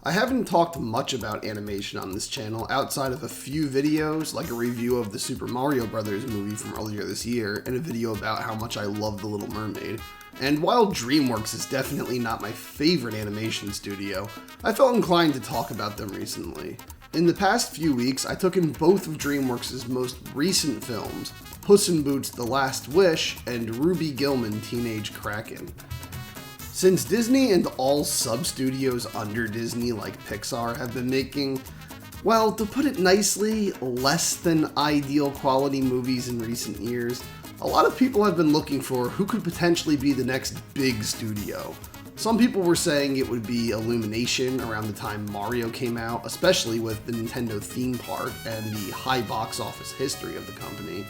I haven't talked much about animation on this channel outside of a few videos, like a review of the Super Mario Bros. Movie from earlier this year, and a video about how much I love The Little Mermaid. And while Dreamworks is definitely not my favorite animation studio, I felt inclined to talk about them recently. In the past few weeks, I took in both of DreamWorks' most recent films, Puss in Boots: The Last Wish and Ruby Gillman: Teenage Kraken. Since Disney and all sub-studios under Disney like Pixar have been making, well, to put it nicely, less than ideal quality movies in recent years, a lot of people have been looking for who could potentially be the next big studio. Some people were saying it would be Illumination around the time Mario came out, especially with the Nintendo theme park and the high box office history of the company,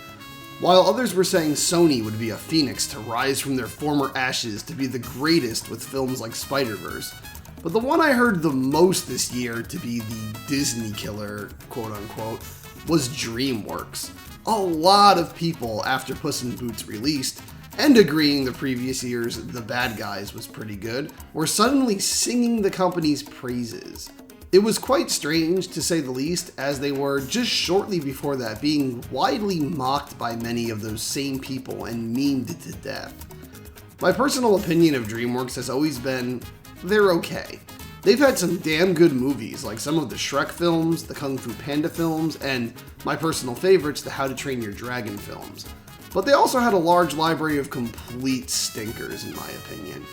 while others were saying Sony would be a phoenix to rise from their former ashes to be the greatest with films like Spider-Verse. But the one I heard the most this year to be the Disney killer, quote unquote, was DreamWorks. A lot of people after Puss in Boots released, and agreeing the previous year's The Bad Guys was pretty good, were suddenly singing the company's praises. It was quite strange, to say the least, as they were, just shortly before that, being widely mocked by many of those same people and memed to death. My personal opinion of DreamWorks has always been, they're okay. They've had some damn good movies, like some of the Shrek films, the Kung Fu Panda films, and my personal favorites, the How to Train Your Dragon films. But they also had a large library of complete stinkers, in my opinion.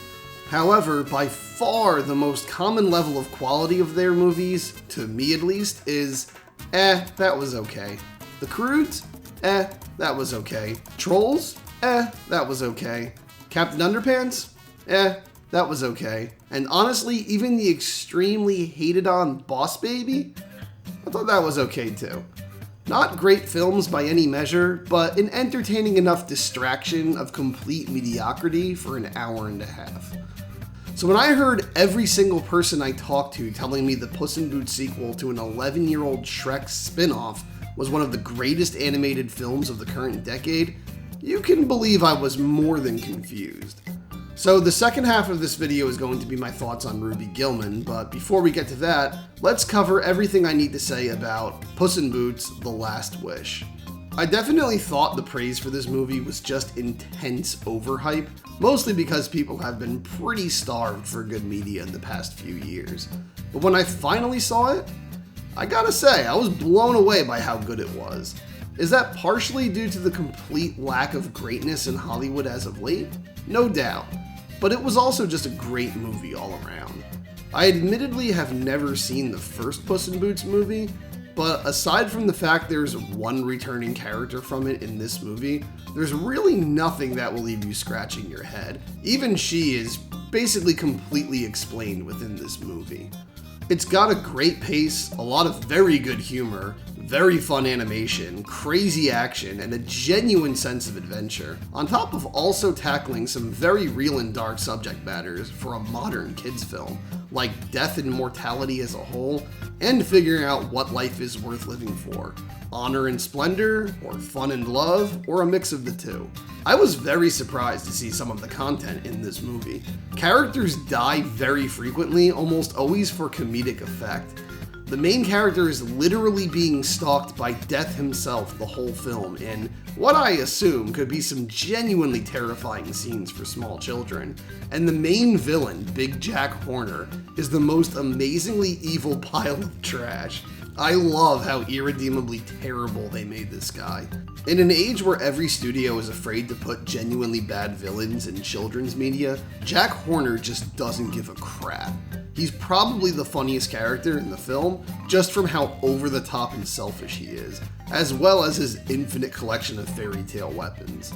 However, by far the most common level of quality of their movies, to me at least, is, that was okay. The Croods? That was okay. Trolls? That was okay. Captain Underpants? That was okay. And honestly, even the extremely hated on Boss Baby? I thought that was okay too. Not great films by any measure, but an entertaining enough distraction of complete mediocrity for an hour and a half. So when I heard every single person I talked to telling me the Puss in Boots sequel to an 11-year-old Shrek spin-off was one of the greatest animated films of the current decade, you can believe I was more than confused. So the second half of this video is going to be my thoughts on Ruby Gillman, but before we get to that, let's cover everything I need to say about Puss in Boots: The Last Wish. I definitely thought the praise for this movie was just intense overhype, mostly because people have been pretty starved for good media in the past few years. But when I finally saw it, I gotta say, I was blown away by how good it was. Is that partially due to the complete lack of greatness in Hollywood as of late? No doubt. But it was also just a great movie all around. I admittedly have never seen the first Puss in Boots movie, but aside from the fact there's one returning character from it in this movie, there's really nothing that will leave you scratching your head. Even she is basically completely explained within this movie. It's got a great pace, a lot of very good humor, very fun animation, crazy action, and a genuine sense of adventure, on top of also tackling some very real and dark subject matters for a modern kids film, like death and mortality as a whole, and figuring out what life is worth living for. Honor and splendor, or fun and love, or a mix of the two. I was very surprised to see some of the content in this movie. Characters die very frequently, almost always for comedic effect. The main character is literally being stalked by Death himself the whole film in what I assume could be some genuinely terrifying scenes for small children. And the main villain, Big Jack Horner, is the most amazingly evil pile of trash. I love how irredeemably terrible they made this guy. In an age where every studio is afraid to put genuinely bad villains in children's media, Jack Horner just doesn't give a crap. He's probably the funniest character in the film, just from how over-the-top and selfish he is, as well as his infinite collection of fairy tale weapons.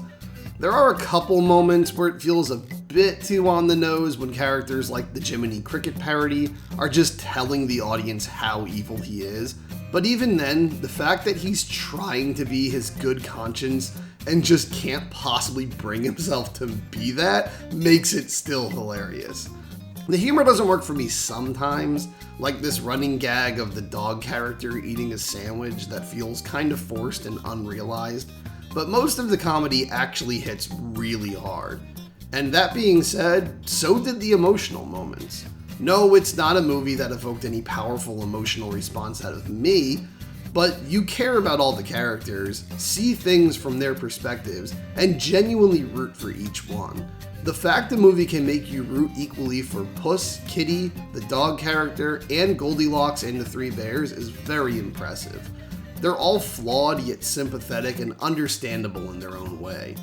There are a couple moments where it feels a bit too on the nose when characters like the Jiminy Cricket parody are just telling the audience how evil he is, but even then, the fact that he's trying to be his good conscience and just can't possibly bring himself to be that makes it still hilarious. The humor doesn't work for me sometimes, like this running gag of the dog character eating a sandwich that feels kind of forced and unrealized, but most of the comedy actually hits really hard. And that being said, so did the emotional moments. No, it's not a movie that evoked any powerful emotional response out of me, but you care about all the characters, see things from their perspectives, and genuinely root for each one. The fact the movie can make you root equally for Puss, Kitty, the dog character, and Goldilocks and the Three Bears is very impressive. They're all flawed yet sympathetic and understandable in their own way.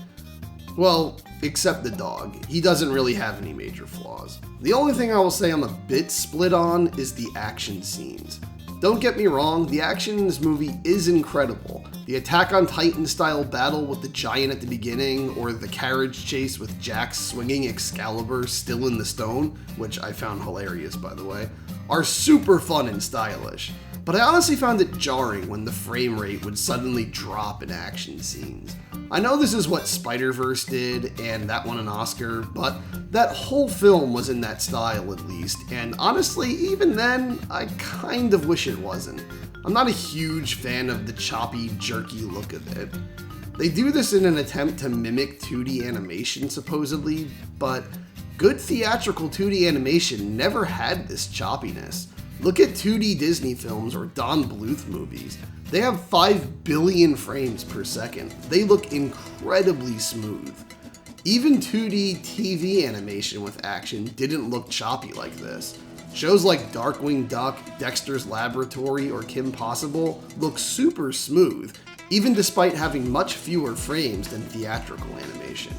Well, except the dog. He doesn't really have any major flaws. The only thing I will say I'm a bit split on is the action scenes. Don't get me wrong, the action in this movie is incredible. The Attack on Titan style battle with the giant at the beginning, or the carriage chase with Jax swinging Excalibur still in the stone, which I found hilarious by the way, are super fun and stylish. But I honestly found it jarring when the frame rate would suddenly drop in action scenes. I know this is what Spider-Verse did, and that won an Oscar, but that whole film was in that style at least, and honestly, even then, I kind of wish it wasn't. I'm not a huge fan of the choppy, jerky look of it. They do this in an attempt to mimic 2D animation, supposedly, but good theatrical 2D animation never had this choppiness. Look at 2D Disney films or Don Bluth movies. They have 5 billion frames per second. They look incredibly smooth. Even 2D TV animation with action didn't look choppy like this. Shows like Darkwing Duck, Dexter's Laboratory, or Kim Possible look super smooth, even despite having much fewer frames than theatrical animation.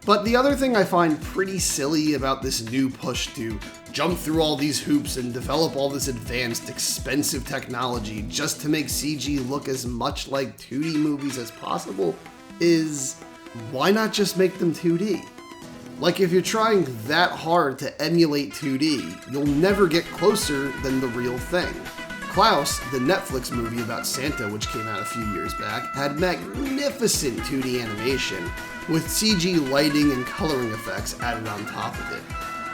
But the other thing I find pretty silly about this new push to jump through all these hoops and develop all this advanced, expensive technology just to make CG look as much like 2D movies as possible is, why not just make them 2D? Like, if you're trying that hard to emulate 2D, you'll never get closer than the real thing. Klaus, the Netflix movie about Santa which came out a few years back, had magnificent 2D animation, with CG lighting and coloring effects added on top of it.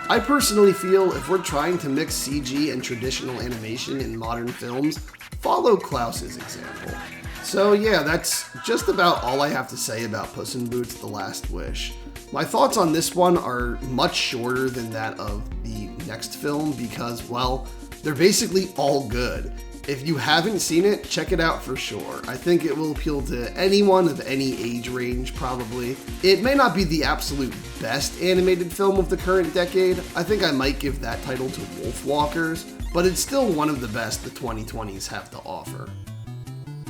I personally feel if we're trying to mix CG and traditional animation in modern films, follow Klaus's example. So yeah, that's just about all I have to say about Puss in Boots: The Last Wish. My thoughts on this one are much shorter than that of the next film because, well, they're basically all good. If you haven't seen it, check it out for sure. I think it will appeal to anyone of any age range, probably. It may not be the absolute best animated film of the current decade. I think I might give that title to Wolfwalkers, but it's still one of the best the 2020s have to offer.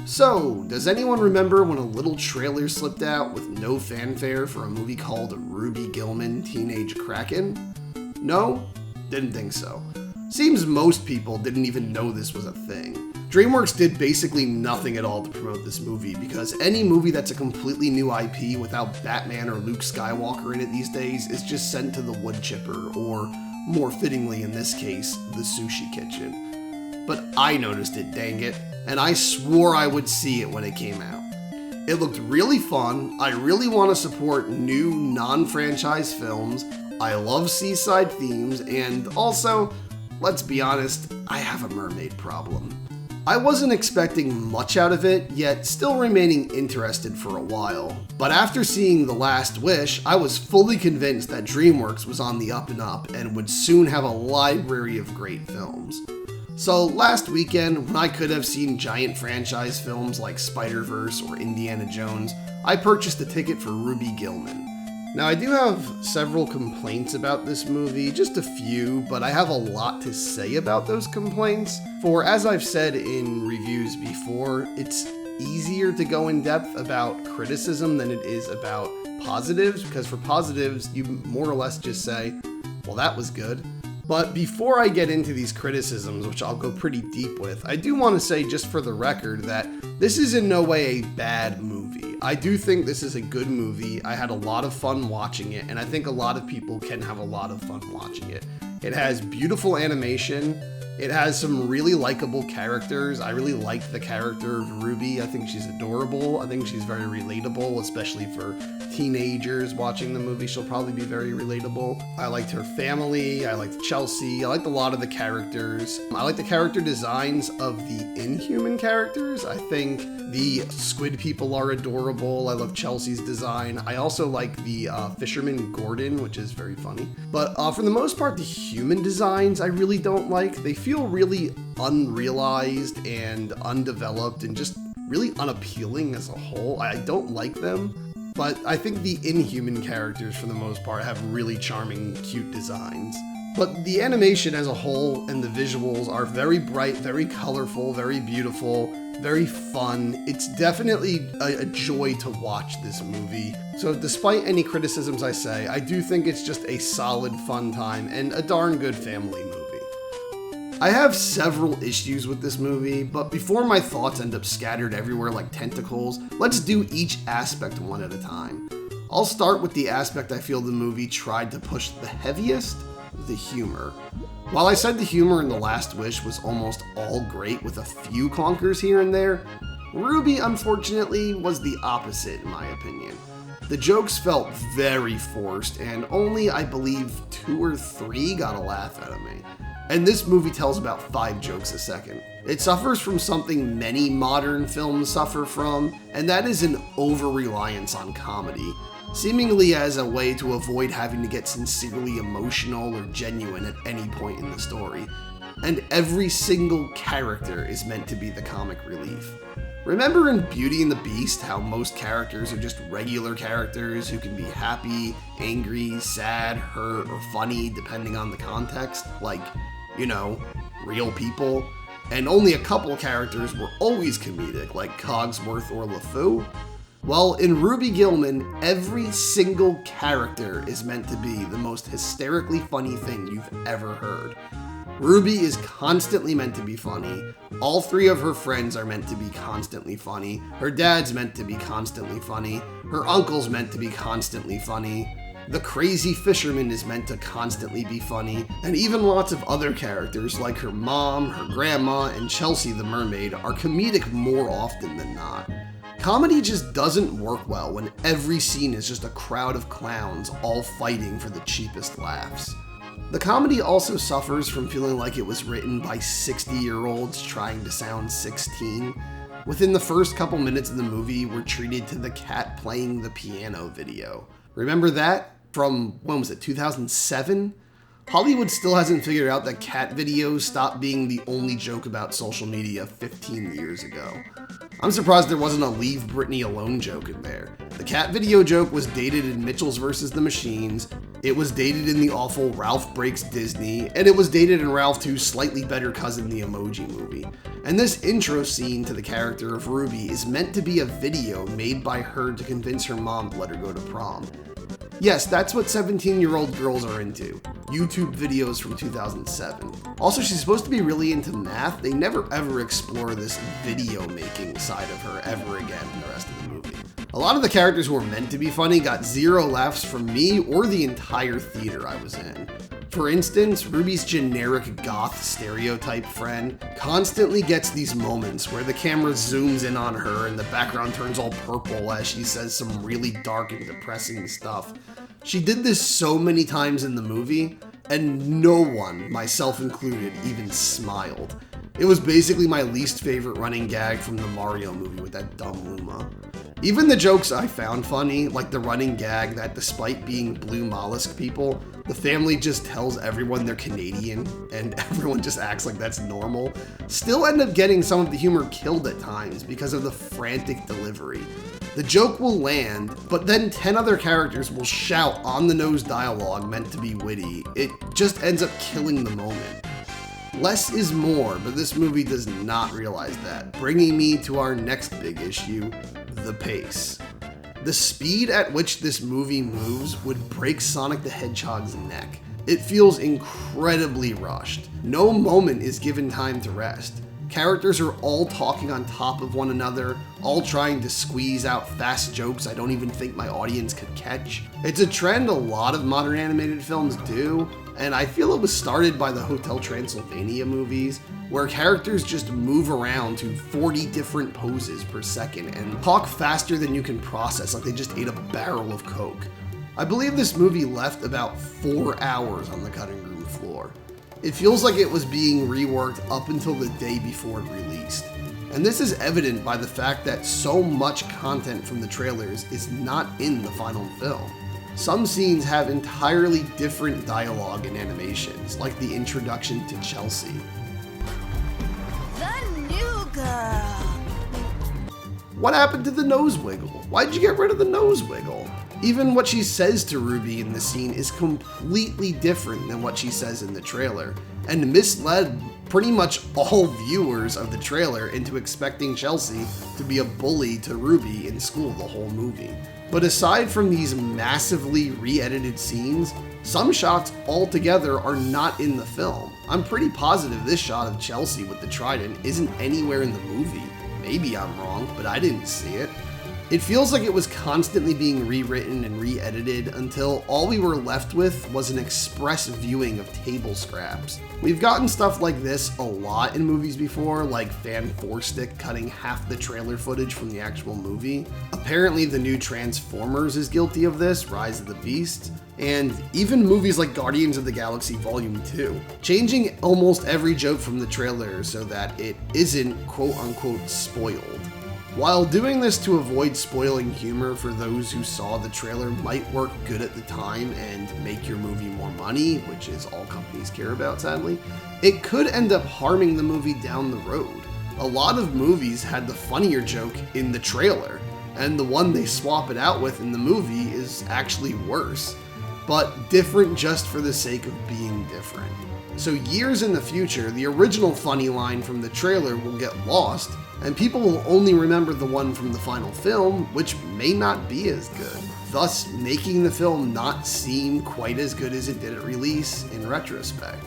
So, does anyone remember when a little trailer slipped out with no fanfare for a movie called Ruby Gillman: Teenage Kraken? No? Didn't think so. Seems most people didn't even know this was a thing. Dreamworks did basically nothing at all to promote this movie because any movie that's a completely new IP without Batman or Luke Skywalker in it these days is just sent to the wood chipper, or more fittingly in this case, the sushi kitchen. But I noticed it, dang it, and I swore I would see it when it came out. It looked really fun. I really want to support new non-franchise films. I love seaside themes, and also, let's be honest, I have a mermaid problem. I wasn't expecting much out of it, yet still remaining interested for a while. But after seeing The Last Wish, I was fully convinced that Dreamworks was on the up and up and would soon have a library of great films. So last weekend, when I could have seen giant franchise films like Spider-Verse or Indiana Jones, I purchased a ticket for Ruby Gillman. Now, I do have several complaints about this movie, just a few, but I have a lot to say about those complaints. For as I've said in reviews before, it's easier to go in depth about criticism than it is about positives, because for positives, you more or less just say, well, that was good. But before I get into these criticisms, which I'll go pretty deep with, I do want to say just for the record that this is in no way a bad movie. I do think this is a good movie. I had a lot of fun watching it, and I think a lot of people can have a lot of fun watching it. It has beautiful animation. It has some really likable characters. I really like the character of Ruby. I think she's adorable. I think she's very relatable, especially for teenagers watching the movie. She'll probably be very relatable. I liked her family. I liked Chelsea. I liked a lot of the characters. I like the character designs of the Inhuman characters. I think the squid people are adorable. I love Chelsea's design. I also like the fisherman Gordon, which is very funny. But for the most part, the human designs I really don't like. They feel really unrealized and undeveloped and just really unappealing as a whole. I don't like them. But I think the Inhuman characters, for the most part, have really charming, cute designs. But the animation as a whole and the visuals are very bright, very colorful, very beautiful, very fun. It's definitely a joy to watch this movie. So despite any criticisms I say, I do think it's just a solid, fun time and a darn good family movie. I have several issues with this movie, but before my thoughts end up scattered everywhere like tentacles, let's do each aspect one at a time. I'll start with the aspect I feel the movie tried to push the heaviest, the humor. While I said the humor in The Last Wish was almost all great with a few clunkers here and there, Ruby, unfortunately, was the opposite in my opinion. The jokes felt very forced, and only, I believe, 2 or 3 got a laugh out of me. And this movie tells about 5 jokes a second. It suffers from something many modern films suffer from, and that is an over-reliance on comedy, seemingly as a way to avoid having to get sincerely emotional or genuine at any point in the story. And every single character is meant to be the comic relief. Remember in Beauty and the Beast how most characters are just regular characters who can be happy, angry, sad, hurt, or funny depending on the context? Like, you know, real people. And only a couple characters were always comedic, like Cogsworth or LeFou. Well, in Ruby Gillman, every single character is meant to be the most hysterically funny thing you've ever heard. Ruby is constantly meant to be funny. All 3 of her friends are meant to be constantly funny. Her dad's meant to be constantly funny. Her uncle's meant to be constantly funny. The crazy fisherman is meant to constantly be funny, and even lots of other characters like her mom, her grandma, and Chelsea the mermaid are comedic more often than not. Comedy just doesn't work well when every scene is just a crowd of clowns all fighting for the cheapest laughs. The comedy also suffers from feeling like it was written by 60-year-olds trying to sound 16. Within the first couple minutes of the movie, we're treated to the cat playing the piano video. Remember that? From, when was it, 2007? Hollywood still hasn't figured out that cat videos stopped being the only joke about social media 15 years ago. I'm surprised there wasn't a Leave Britney Alone joke in there. The cat video joke was dated in Mitchell's vs. the Machines, it was dated in the awful Ralph Breaks Disney, and it was dated in Ralph 2's slightly better cousin, the Emoji Movie. And this intro scene to the character of Ruby is meant to be a video made by her to convince her mom to let her go to prom. Yes, that's what 17-year-old girls are into. YouTube videos from 2007. Also, she's supposed to be really into math. They never ever explore this video making side of her ever again in the rest of the movie. A lot of the characters who were meant to be funny got 0 laughs from me or the entire theater I was in. For instance, Ruby's generic goth stereotype friend constantly gets these moments where the camera zooms in on her and the background turns all purple as she says some really dark and depressing stuff. She did this so many times in the movie, and no one, myself included, even smiled. It was basically my least favorite running gag from the Mario movie with that dumb Luma. Even the jokes I found funny, like the running gag that despite being blue mollusk people, the family just tells everyone they're Canadian and everyone just acts like that's normal, still end up getting some of the humor killed at times because of the frantic delivery. The joke will land, but then 10 other characters will shout on-the-nose dialogue meant to be witty. It just ends up killing the moment. Less is more, but this movie does not realize that, bringing me to our next big issue, the pace. The speed at which this movie moves would break Sonic the Hedgehog's neck. It feels incredibly rushed. No moment is given time to rest. Characters are all talking on top of one another, all trying to squeeze out fast jokes I don't even think my audience could catch. It's a trend a lot of modern animated films do, and I feel it was started by the Hotel Transylvania movies, where characters just move around to 40 different poses per second and talk faster than you can process, like they just ate a barrel of coke. I believe this movie left about 4 hours on the cutting room floor. It feels like it was being reworked up until the day before it released. And this is evident by the fact that so much content from the trailers is not in the final film. Some scenes have entirely different dialogue and animations, like the introduction to Chelsea. The new girl. What happened to the nose wiggle? Why'd you get rid of the nose wiggle? Even what she says to Ruby in the scene is completely different than what she says in the trailer, and misled pretty much all viewers of the trailer into expecting Chelsea to be a bully to Ruby in school the whole movie. But aside from these massively re-edited scenes, some shots altogether are not in the film. I'm pretty positive this shot of Chelsea with the trident isn't anywhere in the movie. Maybe I'm wrong, but I didn't see it. It feels like it was constantly being rewritten and re-edited until all we were left with was an express viewing of table scraps. We've gotten stuff like this a lot in movies before, like Fan 4-Stick cutting half the trailer footage from the actual movie. Apparently the new Transformers is guilty of this, Rise of the Beast, and even movies like Guardians of the Galaxy Volume 2, changing almost every joke from the trailer so that it isn't quote-unquote spoiled. While doing this to avoid spoiling humor for those who saw the trailer might work good at the time and make your movie more money, which is all companies care about sadly, it could end up harming the movie down the road. A lot of movies had the funnier joke in the trailer, and the one they swap it out with in the movie is actually worse, but different just for the sake of being different. So years in the future, the original funny line from the trailer will get lost, and people will only remember the one from the final film, which may not be as good, thus making the film not seem quite as good as it did at release in retrospect.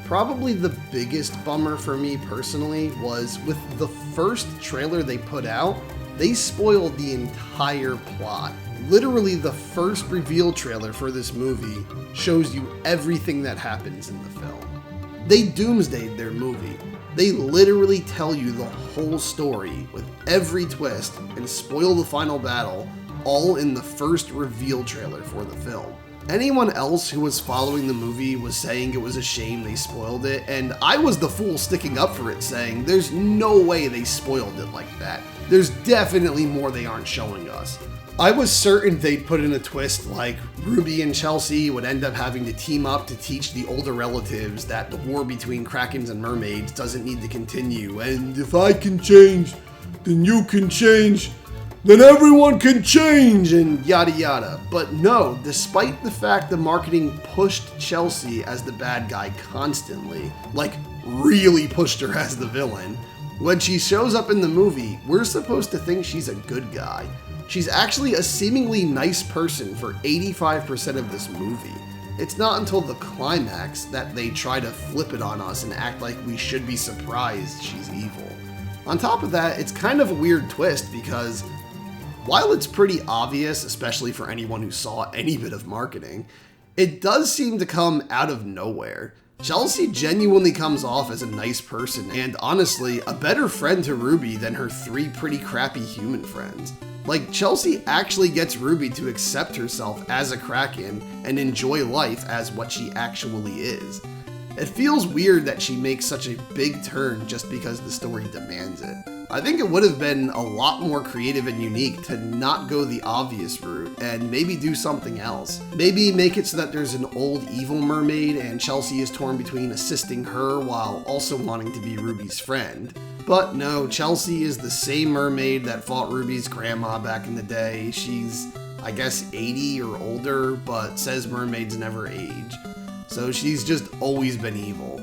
Probably the biggest bummer for me personally was with the first trailer they put out, they spoiled the entire plot. Literally the first reveal trailer for this movie shows you everything that happens in the film. They doomsdayed their movie. They literally tell you the whole story with every twist and spoil the final battle all in the first reveal trailer for the film. Anyone else who was following the movie was saying it was a shame they spoiled it, and I was the fool sticking up for it saying there's no way they spoiled it like that. There's definitely more they aren't showing us. I was certain they'd put in a twist like Ruby and Chelsea would end up having to team up to teach the older relatives that the war between Krakens and mermaids doesn't need to continue, and if I can change, then you can change, then everyone can change, and yada yada. But no, despite the fact the marketing pushed Chelsea as the bad guy constantly, like really pushed her as the villain, when she shows up in the movie, we're supposed to think she's a good guy. She's actually a seemingly nice person for 85% of this movie. It's not until the climax that they try to flip it on us and act like we should be surprised she's evil. On top of that, it's kind of a weird twist because while it's pretty obvious, especially for anyone who saw any bit of marketing, it does seem to come out of nowhere. Chelsea genuinely comes off as a nice person and honestly a better friend to Ruby than her 3 pretty crappy human friends. Like, Chelsea actually gets Ruby to accept herself as a Kraken and enjoy life as what she actually is. It feels weird that she makes such a big turn just because the story demands it. I think it would have been a lot more creative and unique to not go the obvious route and maybe do something else. Maybe make it so that there's an old evil mermaid and Chelsea is torn between assisting her while also wanting to be Ruby's friend. But no, Chelsea is the same mermaid that fought Ruby's grandma back in the day. She's, I guess, 80 or older, but says mermaids never age. So she's just always been evil.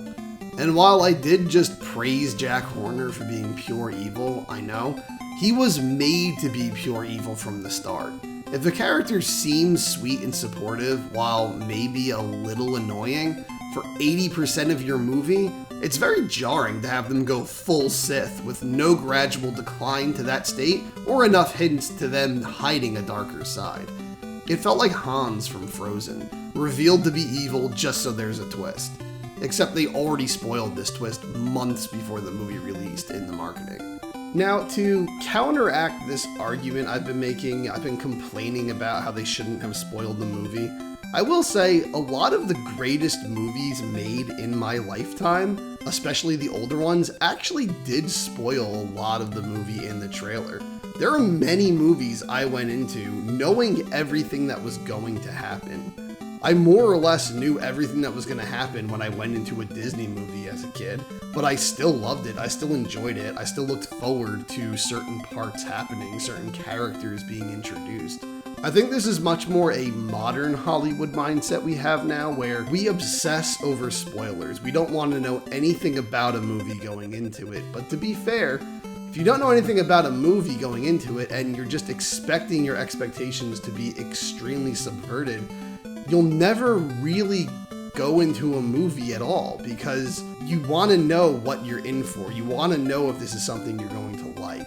And while I did just praise Jack Horner for being pure evil, I know, he was made to be pure evil from the start. If a character seems sweet and supportive while maybe a little annoying for 80% of your movie, it's very jarring to have them go full Sith with no gradual decline to that state or enough hints to them hiding a darker side. It felt like Hans from Frozen. revealed to be evil just so there's a twist. Except they already spoiled this twist months before the movie released in the marketing. Now, to counteract this argument I've been complaining about how they shouldn't have spoiled the movie. I will say, a lot of the greatest movies made in my lifetime, especially the older ones, actually did spoil a lot of the movie in the trailer. There are many movies I went into knowing everything that was going to happen. I more or less knew everything that was going to happen when I went into a Disney movie as a kid, but I still loved it, I still enjoyed it, I still looked forward to certain parts happening, certain characters being introduced. I think this is much more a modern Hollywood mindset we have now, where we obsess over spoilers. We don't want to know anything about a movie going into it, but to be fair, if you don't know anything about a movie going into it and you're just expecting your expectations to be extremely subverted, you'll never really go into a movie at all, because you want to know what you're in for. You want to know if this is something you're going to like.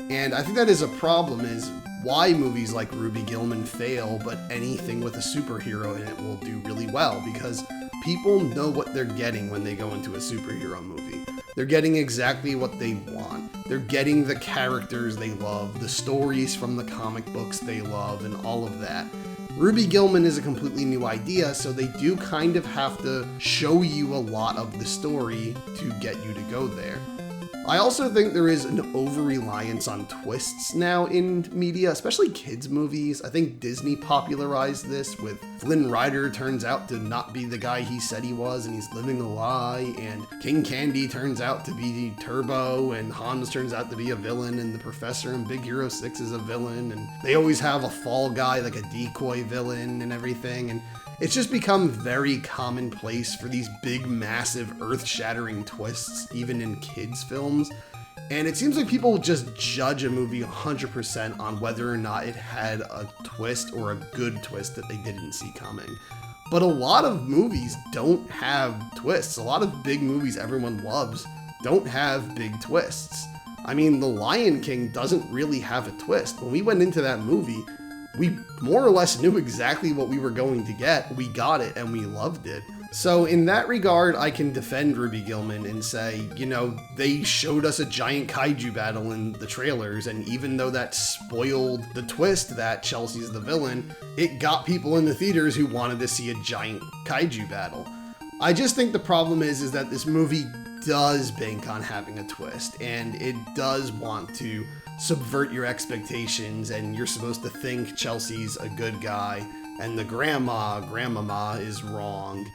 And I think that is a problem, is why movies like Ruby Gillman fail, but anything with a superhero in it will do really well, because people know what they're getting when they go into a superhero movie. They're getting exactly what they want. They're getting the characters they love, the stories from the comic books they love, and all of that. Ruby Gillman is a completely new idea, so they do kind of have to show you a lot of the story to get you to go there. I also think there is an over-reliance on twists now in media, especially kids' movies. I think Disney popularized this with Flynn Rider turns out to not be the guy he said he was and he's living a lie, and King Candy turns out to be Turbo, and Hans turns out to be a villain, and the Professor in Big Hero 6 is a villain, and they always have a fall guy, like a decoy villain and everything, and it's just become very commonplace for these big, massive, earth-shattering twists, even in kids' films. And it seems like people just judge a movie 100% on whether or not it had a twist or a good twist that they didn't see coming. But a lot of movies don't have twists. A lot of big movies everyone loves don't have big twists. I mean, The Lion King doesn't really have a twist. When we went into that movie, we more or less knew exactly what we were going to get. We got it and we loved it. So in that regard, I can defend Ruby Gillman and say, you know, they showed us a giant kaiju battle in the trailers, and even though that spoiled the twist that Chelsea's the villain, it got people in the theaters who wanted to see a giant kaiju battle. I just think the problem is that this movie does bank on having a twist, and it does want to subvert your expectations, and you're supposed to think Chelsea's a good guy and the grandmama is wrong,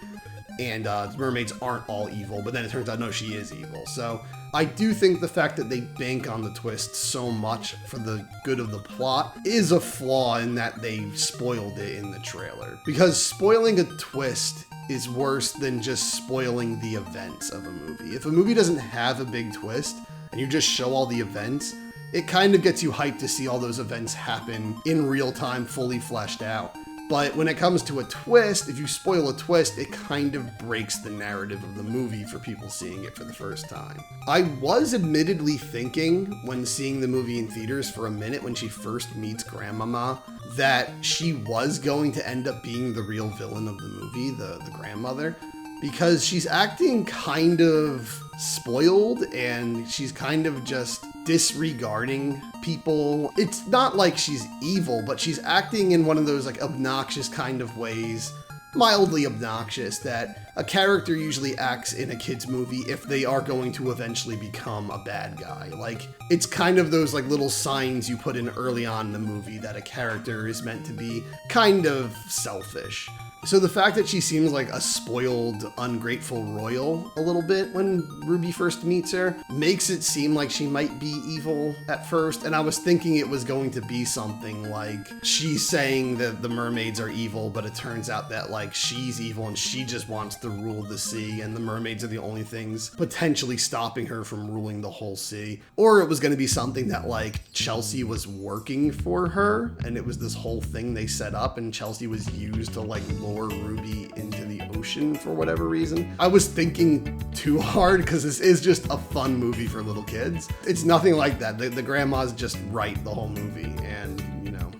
and mermaids aren't all evil, but then it turns out no, she is evil. So I do think the fact that they bank on the twist so much for the good of the plot is a flaw in that they spoiled it in the trailer, because spoiling a twist is worse than just spoiling the events of a movie. If a movie doesn't have a big twist and you just show all the events, it kind of gets you hyped to see all those events happen in real time, fully fleshed out. But when it comes to a twist, if you spoil a twist, it kind of breaks the narrative of the movie for people seeing it for the first time. I was admittedly thinking, when seeing the movie in theaters for a minute, when she first meets Grandmama, that she was going to end up being the real villain of the movie, the grandmother, because she's acting kind of spoiled and she's kind of just disregarding people. It's not like she's evil, but she's acting in one of those like obnoxious kind of ways, mildly obnoxious, that a character usually acts in a kid's movie if they are going to eventually become a bad guy. Like, it's kind of those like little signs you put in early on in the movie that a character is meant to be kind of selfish. So the fact that she seems like a spoiled, ungrateful royal a little bit when Ruby first meets her makes it seem like she might be evil at first. And I was thinking it was going to be something like she's saying that the mermaids are evil, but it turns out that like she's evil and she just wants to rule the sea, and the mermaids are the only things potentially stopping her from ruling the whole sea. Or it was going to be something that like Chelsea was working for her, and it was this whole thing they set up, and Chelsea was used to like lure Ruby into the ocean for whatever reason. I was thinking too hard because this is just a fun movie for little kids. It's nothing like that. The grandma's just right the whole movie, and you know,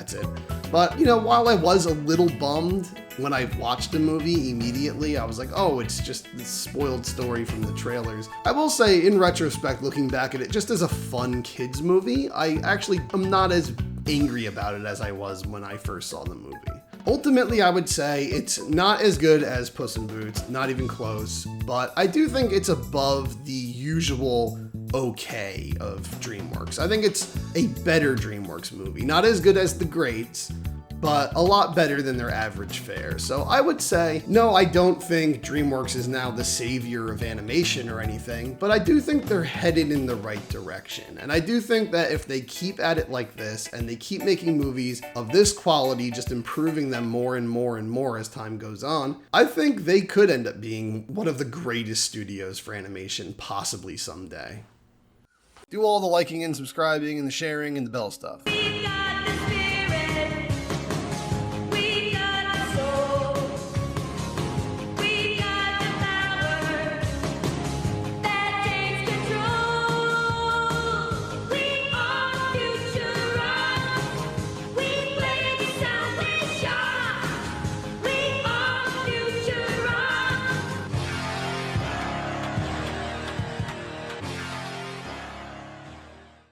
that's it. But, you know, while I was a little bummed when I watched the movie immediately, I was like, oh, it's just this spoiled story from the trailers. I will say, in retrospect, looking back at it, just as a fun kids movie, I actually am not as angry about it as I was when I first saw the movie. Ultimately, I would say it's not as good as Puss in Boots, not even close, but I do think it's above the usual okay of DreamWorks. I think it's a better DreamWorks movie. Not as good as the greats, but a lot better than their average fare. So I would say, no, I don't think DreamWorks is now the savior of animation or anything, but I do think they're headed in the right direction. And I do think that if they keep at it like this, and they keep making movies of this quality, just improving them more and more and more as time goes on, I think they could end up being one of the greatest studios for animation possibly someday. Do all the liking and subscribing and the sharing and the bell stuff.